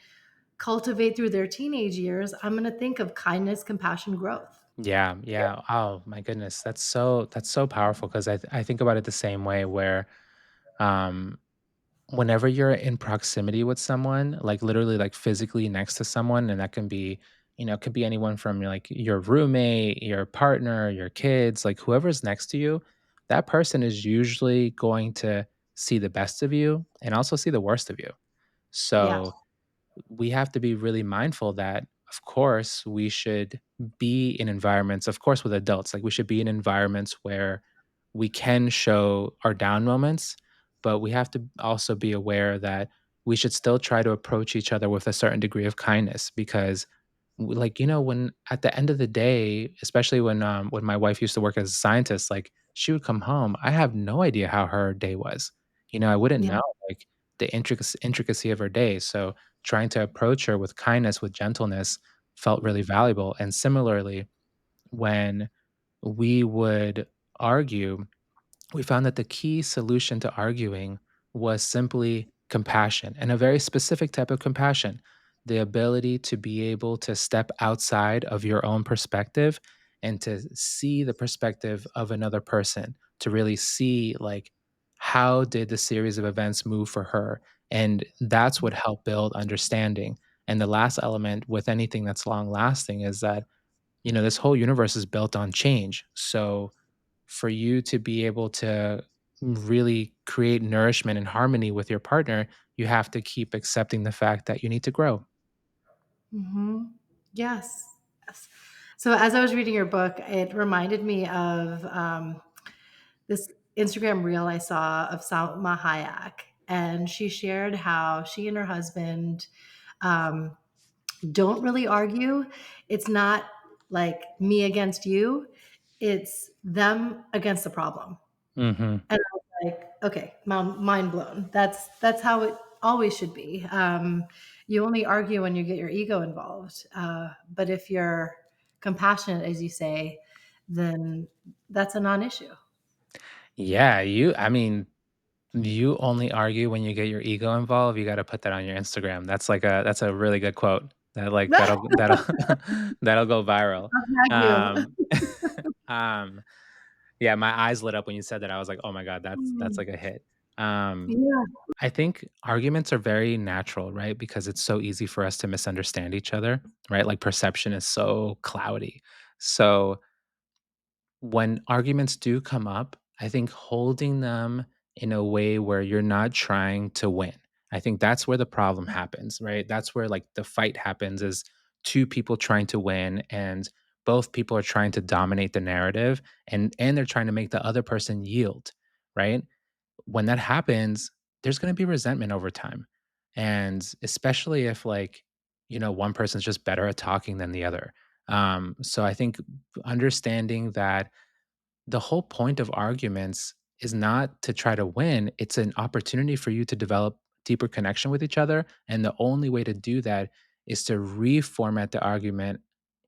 cultivate through their teenage years. I'm going to think of kindness, compassion, growth. Yeah, yeah. Oh my goodness. That's so powerful because I think about it the same way where um whenever you're in proximity with someone, like literally like physically next to someone, and that can be, it could be anyone from like your roommate, your partner, your kids, like whoever's next to you, that person is usually going to see the best of you and also see the worst of you. Yeah. So we have to be really mindful that, of course, we should be in environments, of course, with adults, like we should be in environments where we can show our down moments, but we have to also be aware that we should still try to approach each other with a certain degree of kindness because like, when at the end of the day, especially when my wife used to work as a scientist, like she would come home, I have no idea how her day was. I wouldn't Yeah. know like the intricacy of her day. So trying to approach her with kindness, with gentleness felt really valuable. And similarly, when we would argue, we found that the key solution to arguing was simply compassion, and a very specific type of compassion, the ability to be able to step outside of your own perspective and to see the perspective of another person, to really see like how did the series of events move for her, and that's what helped build understanding. And the last element with anything that's long lasting is that this whole universe is built on change. So for you to be able to really create nourishment and harmony with your partner, you have to keep accepting the fact that you need to grow. Hmm. Yes. Yes. So as I was reading your book, it reminded me of this Instagram reel I saw of Salma Hayek, and she shared how she and her husband um, don't really argue. It's not like me against you; it's them against the problem. Hmm. And I was like, okay, mind blown. That's how it always should be. You only argue when you get your ego involved. But if you're compassionate, as you say, then that's a non-issue. Yeah, I mean, you only argue when you get your ego involved. You got to put that on your Instagram. That's a really good quote. That'll that'll go viral. I'll tag you. Um, um, yeah, my eyes lit up when you said that. I was like, oh my god, that's Mm. like a hit. Um, Yeah. I think arguments are very natural, right? Because it's so easy for us to misunderstand each other, right? Like perception is so cloudy. So when arguments do come up, I think holding them in a way where you're not trying to win. I think that's where the problem happens, right? That's where like the fight happens is two people trying to win and both people are trying to dominate the narrative and they're trying to make the other person yield, right? When that happens, there's going to be resentment over time. And especially if one person's just better at talking than the other. So I think understanding that the whole point of arguments is not to try to win, it's an opportunity for you to develop deeper connection with each other. And the only way to do that is to reformat the argument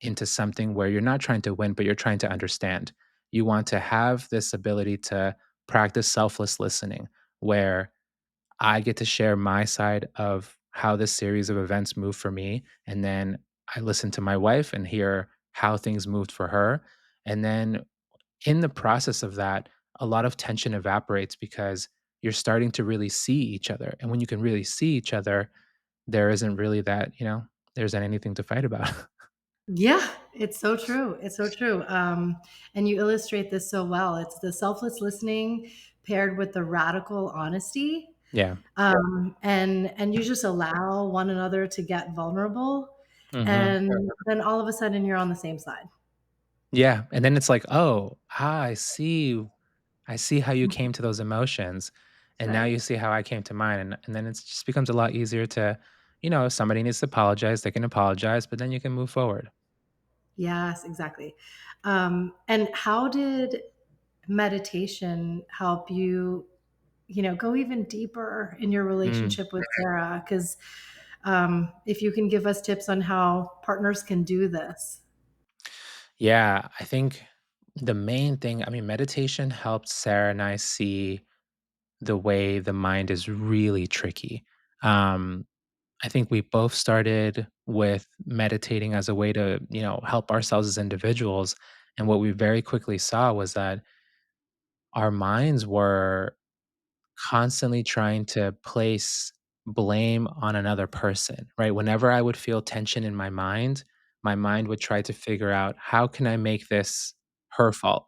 into something where you're not trying to win, but you're trying to understand. You want to have this ability to practice selfless listening, where I get to share my side of how this series of events moved for me. And then I listen to my wife and hear how things moved for her. And then in the process of that, a lot of tension evaporates because you're starting to really see each other. And when you can really see each other, there isn't really there's anything to fight about. Yeah, it's so true. It's so true. And you illustrate this so well. It's the selfless listening paired with the radical honesty. Yeah. And you just allow one another to get vulnerable, Hmm. and then all of a sudden you're on the same side. Yeah. And then it's like, oh, I see. I see how you came to those emotions. And now Right. you see how I came to mine. And then it just becomes a lot easier to, if somebody needs to apologize, they can apologize, but then you can move forward. Yes, exactly. And how did meditation help you, go even deeper in your Mm. relationship with Sarah? Because if you can give us tips on how partners can do this. Yeah, I think the main thing, I mean, meditation helped Sarah and I see the way the mind is really tricky. Um, I think we both started with meditating as a way to, help ourselves as individuals. And what we very quickly saw was that our minds were constantly trying to place blame on another person, right? Whenever I would feel tension in my mind would try to figure out how can I make this her fault?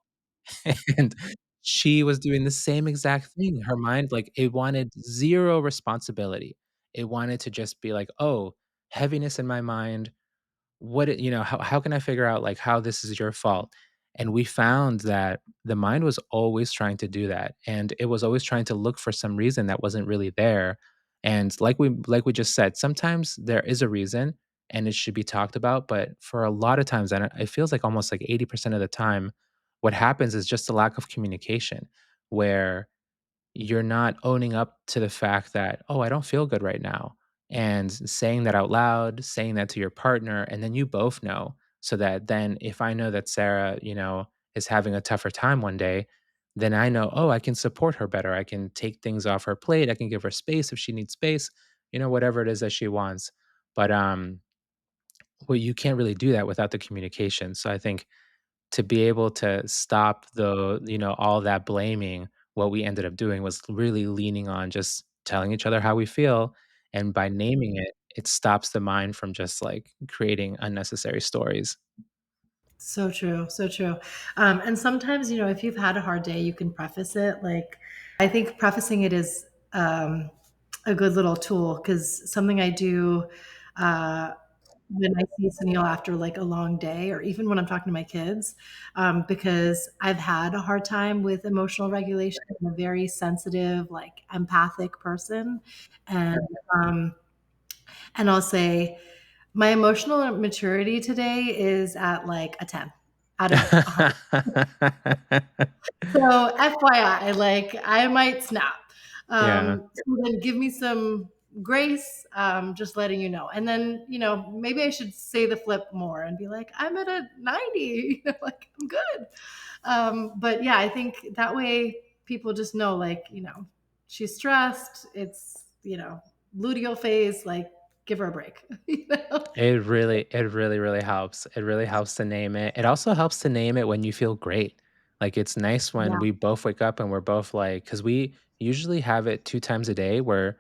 And she was doing the same exact thing. Her mind, like, it wanted 0 responsibility. It wanted to just be like, "Oh, heaviness in my mind. How can I figure out, like, how this is your fault?" And we found that the mind was always trying to do that, and it was always trying to look for some reason that wasn't really there. And like we just said, sometimes there is a reason and it should be talked about, but for a lot of times, and it feels like almost like 80% of the time, what happens is just a lack of communication where you're not owning up to the fact that, "Oh, I don't feel good right now," and saying that out loud, saying that to your partner, and then you both know, so that then if I know that Sarah, is having a tougher time one day, then I know, "Oh, I can support her better. I can take things off her plate. I can give her space if she needs space," whatever it is that she wants. But, well, you can't really do that without the communication. So I think to be able to stop all that blaming, what we ended up doing was really leaning on just telling each other how we feel, and by naming it, it stops the mind from just, like, creating unnecessary stories. So true, so true. And sometimes, if you've had a hard day, you can preface it. Like, I think prefacing it is a good little tool because something I do. Uh, when I see Sunil after like a long day, or even when I'm talking to my kids, because I've had a hard time with emotional regulation. I'm a very sensitive, like empathic person, and um, and I'll say my emotional maturity today is at like a 10 out of 100. So FYI, like I might snap. Yeah. So then give me some grace, just letting you know. And then, maybe I should say the flip more and be like, I'm at a 90, like I'm good. But yeah, I think that way people just know, like, she's stressed. It's, luteal phase, like give her a break. you know? It really helps. It really helps to name it. It also helps to name it when you feel great. Like, it's nice when Yeah. we both wake up and we're both like, because we usually have it 2 times a day where,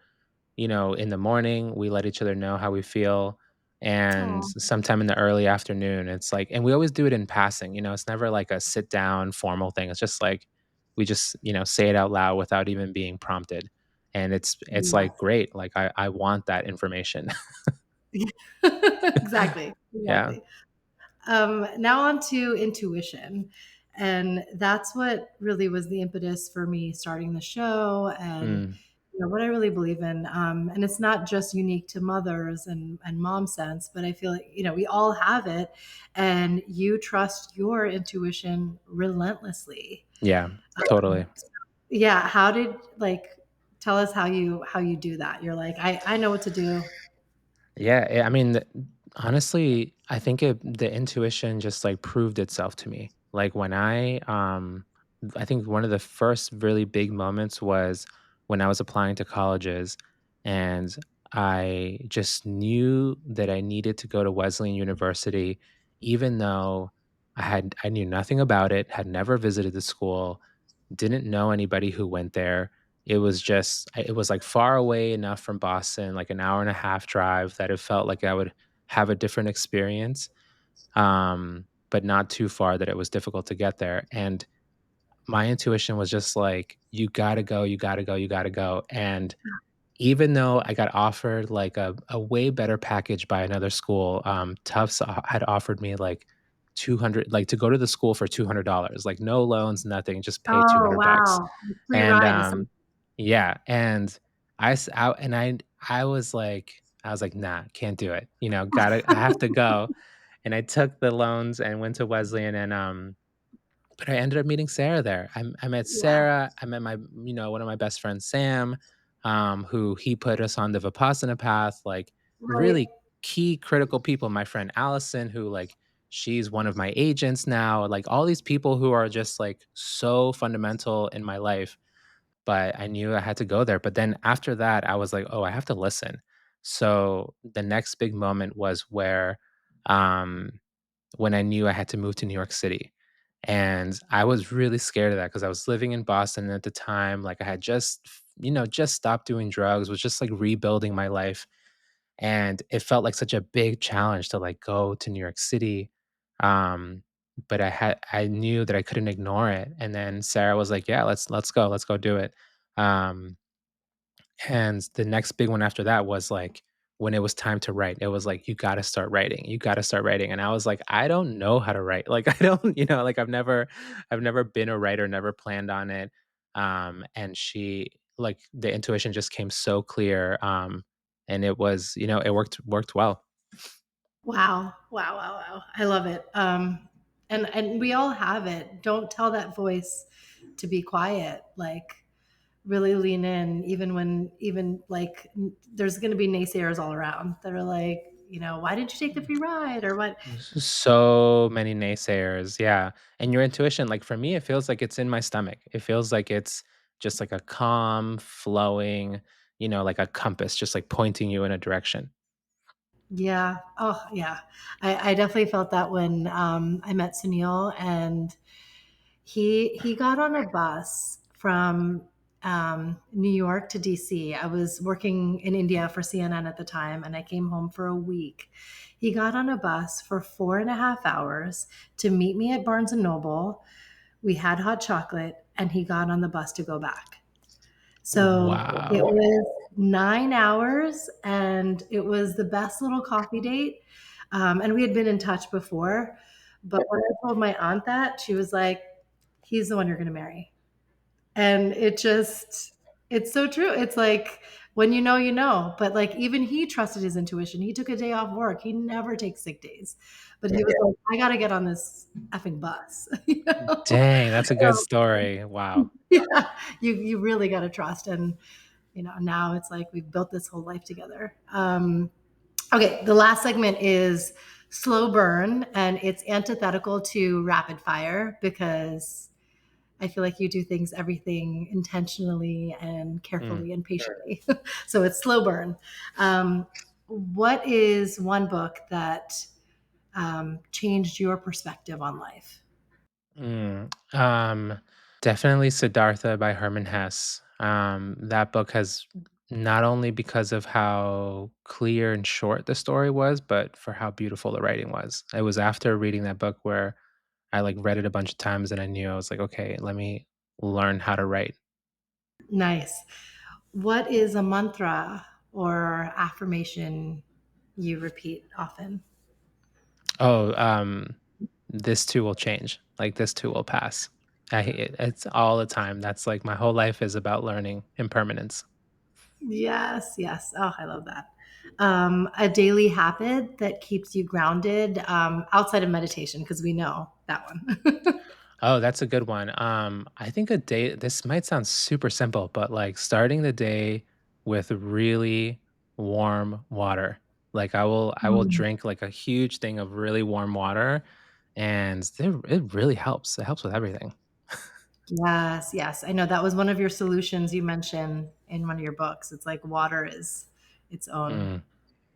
in the morning, we let each other know how we feel, and Oh, sometime in the early afternoon, it's like, and we always do it in passing, it's never like a sit down formal thing. It's just like we just, say it out loud without even being prompted. And it's yes. like great. Like I want that information. Exactly. Yeah. Exactly. Now on to intuition. And that's what really was the impetus for me starting the show, and Mm. what I really believe in. And it's not just unique to mothers and mom sense, but I feel like, we all have it, and you trust your intuition relentlessly. Yeah, totally. Yeah. How did, like, tell us how you do that? You're like, I know what to do. Yeah, I mean, honestly, I think the intuition just like proved itself to me. Like when I think one of the first really big moments was when I was applying to colleges, and I just knew that I needed to go to Wesleyan University, even though I knew nothing about it, had never visited the school, didn't know anybody who went there. It was like far away enough from Boston, like an hour and a half drive, that it felt like I would have a different experience, but not too far that it was difficult to get there. And my intuition was just like, you gotta go, you gotta go, you gotta go. And even though I got offered like a way better package by another school, Tufts had offered me like 200, like to go to the school for $200, like no loans, nothing, just pay Oh, 200 bucks. wow. Free And ride is something. yeah, and I was like, nah, can't do it. I have to go. And I took the loans and went to Wesleyan, and but I ended up meeting Sarah there. I met Yeah. Sarah. I met one of my best friends, Sam, who he put us on the Vipassana path. Like Right. really key critical people. My friend Allison, who like she's one of my agents now. Like all these people who are just like so fundamental in my life. But I knew I had to go there. But then after that, I was like, oh, I have to listen. So the next big moment was um, when I knew I had to move to New York City. And I was really scared of that because I was living in Boston at the time. Like I had just stopped doing drugs, was just like rebuilding my life. And it felt like such a big challenge to like go to New York City. Um, but I knew that I couldn't ignore it. And then Sarah was like, yeah, let's go do it. Um, and the next big one after that was, like, when it was time to write, it was like, "You gotta start writing, you gotta start writing," and I was like, "I don't know how to write." Like, I don't like, I've never been a writer, never planned on it, and she like, the intuition just came so clear, and it was it worked well. Wow. Wow, wow, wow. I love it. And we all have it. Don't tell that voice to be quiet. Like really lean in, even when even like there's going to be naysayers all around that are like, why didn't you take the free ride, or what? So many naysayers, yeah, and your intuition, like, for me, it feels like it's in my stomach. It feels like it's just like a calm, flowing, like a compass, just, like, pointing you in a direction. Yeah. Oh, yeah. I definitely felt that when I met Sunil, and he got on a bus from New York to DC. I was working in India for CNN at the time, and I came home for a week. He got on a bus for 4.5 hours to meet me at Barnes and Noble. We had hot chocolate, and he got on the bus to go back. So it Wow. was 9 hours, and it was the best little coffee date. And we had been in touch before. But when I told my aunt that, she was like, he's the one you're going to marry. And it's so true. It's like, when you know, you know. But like, even he trusted his intuition. He took a day off work. He never takes sick days. But he was like, I got to get on this effing bus. You know? Dang, that's a good So, story. Wow. yeah, you really got to trust. And, now it's like we've built this whole life together. Okay, the last segment is slow burn, and it's antithetical to rapid fire because I feel like you do everything intentionally and Mm. carefully and patiently. So it's slow burn. What is one book that changed your perspective on life? Mm. Definitely Siddhartha by Herman Hesse. That book has not only because of how clear and short the story was, but for how beautiful the writing was. It was after reading that book where I like read it a bunch of times and I knew I was like, okay, let me learn how to write. Nice. What is a mantra or affirmation you repeat often? Oh, this too will change. Like this too will pass. It's all the time. That's like my whole life is about learning impermanence. Yes, yes. Oh, I love that. A daily habit that keeps you grounded outside of meditation, because we know that one. Oh, that's a good one. I think a day, this might sound super simple, but like starting the day with really warm water. Like I will Mm. drink like a huge thing of really warm water and it really helps. It helps with everything. Yes, yes. I know that was one of your solutions you mentioned in one of your books. It's like water is its own, Mm.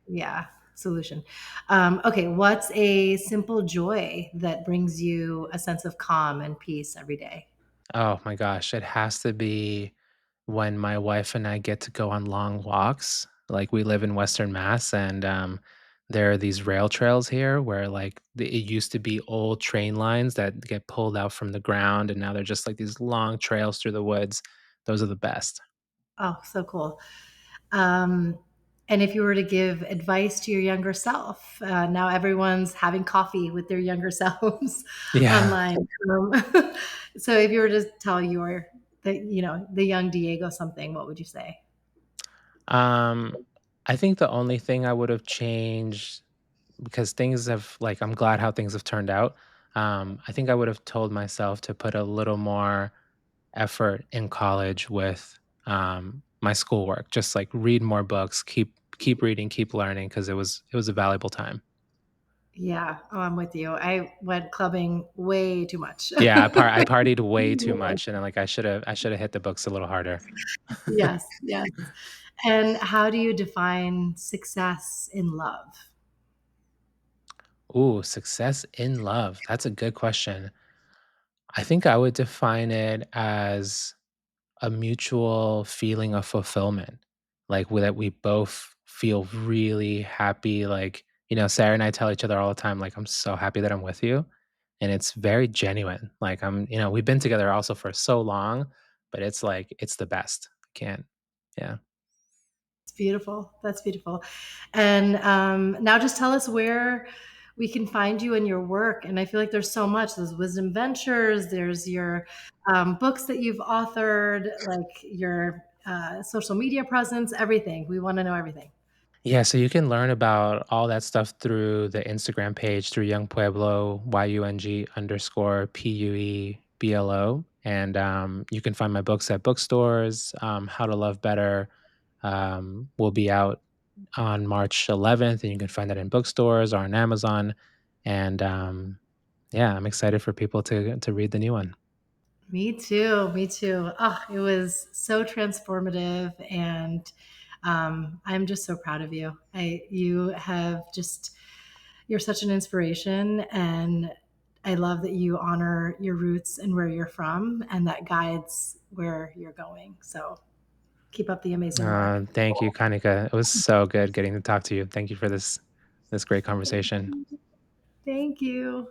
yeah, solution. Okay, what's a simple joy that brings you a sense of calm and peace every day? Oh my gosh, it has to be when my wife and I get to go on long walks. Like we live in Western Mass, and there are these rail trails here where it used to be old train lines that get pulled out from the ground, and now they're just like these long trails through the woods. Those are the best. Oh, so cool. Um, and if you were to give advice to your younger self, now everyone's having coffee with their younger selves Yeah. online. So if you were to tell the young Diego something, what would you say? Um, I think the only thing I would have changed because things have I'm glad how things have turned out. I think I would have told myself to put a little more effort in college with my schoolwork. Just like read more books, keep reading, keep learning because it was a valuable time. Yeah, oh, I'm with you. I went clubbing way too much. Yeah, I partied way too much, and I should have hit the books a little harder. Yes, yes. And how do you define success in love? Ooh, success in love. That's a good question. I think I would define it as a mutual feeling of fulfillment, that we both feel really happy. Sarah and I tell each other all the time, like, I'm so happy that I'm with you. And it's very genuine. We've been together also for so long, but it's the best. Can't, yeah. It's beautiful. That's beautiful. And now just tell us where we can find you in your work. And I feel like there's so much. There's Wisdom Ventures, there's your books that you've authored, like your social media presence, everything. We want to know everything. Yeah, so you can learn about all that stuff through the Instagram page through Young Pueblo, YUNG_PUEBLO. And you can find my books at bookstores. How to Love Better will be out on March 11th, and you can find that in bookstores or on Amazon. And yeah, I'm excited for people to read the new one. Me too. Me too. Oh, it was so transformative, and I'm just so proud of you. You're such an inspiration, and I love that you honor your roots and where you're from, and that guides where you're going. So keep up the amazing work. Thank you, Kanika. It was so good getting to talk to you. Thank you for this great conversation. Thank you.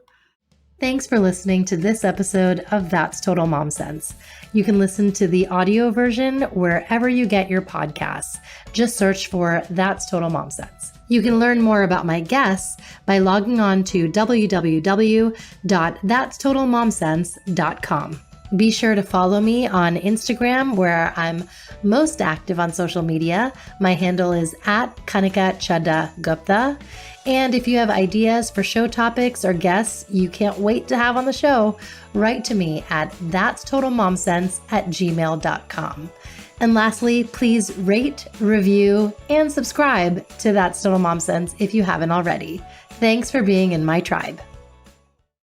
Thanks for listening to this episode of That's Total Mom Sense. You can listen to the audio version wherever you get your podcasts. Just search for That's Total Mom Sense. You can learn more about my guests by logging on to www.thatstotalmomsense.com. Be sure to follow me on Instagram, where I'm most active on social media. My handle is at Kanika Chadda Gupta. And if you have ideas for show topics or guests you can't wait to have on the show, write to me at thatstotalmomsense@gmail.com. And lastly, please rate, review, and subscribe to That's Total Mom Sense if you haven't already. Thanks for being in my tribe.